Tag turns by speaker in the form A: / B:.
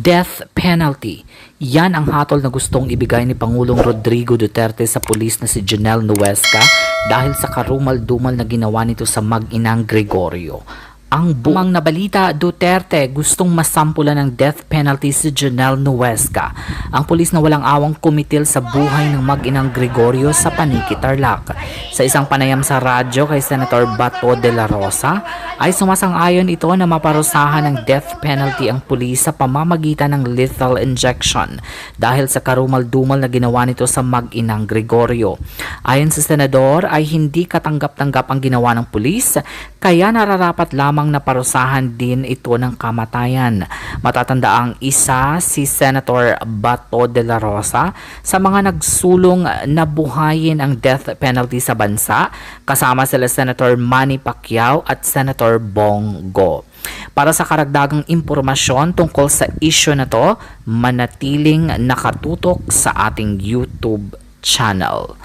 A: Death penalty. Yan ang hatol na gustong ibigay ni Pangulong Rodrigo Duterte sa pulis na si Janelle Nuesca dahil sa karumal-dumal na ginawa nito sa mag-inang Gregorio. Ang buong nabalita, Duterte gustong masampulan ng death penalty si Janelle Nuesca, ang pulis na walang awang kumitil sa buhay ng mag-inang Gregorio sa Paniki, Tarlac. Sa isang panayam sa radyo kay Senator Bato de la Rosa, ay sumasang-ayon ito na maparusahan ng death penalty ang pulis sa pamamagitan ng lethal injection dahil sa karumal-dumal na ginawa nito sa mag-inang Gregorio. Ayon sa senador ay hindi katanggap-tanggap ang ginawa ng pulis, kaya nararapat lamang na parusahan din ito ng kamatayan. Matatanda ang isa si Senator Bato de la Rosa sa mga nagsulong na buhayin ang death penalty sa bansa, kasama sila Senator Manny Pacquiao at Senator Bongo. Para sa karagdagang impormasyon tungkol sa issue na to, manatiling nakatutok sa ating YouTube channel.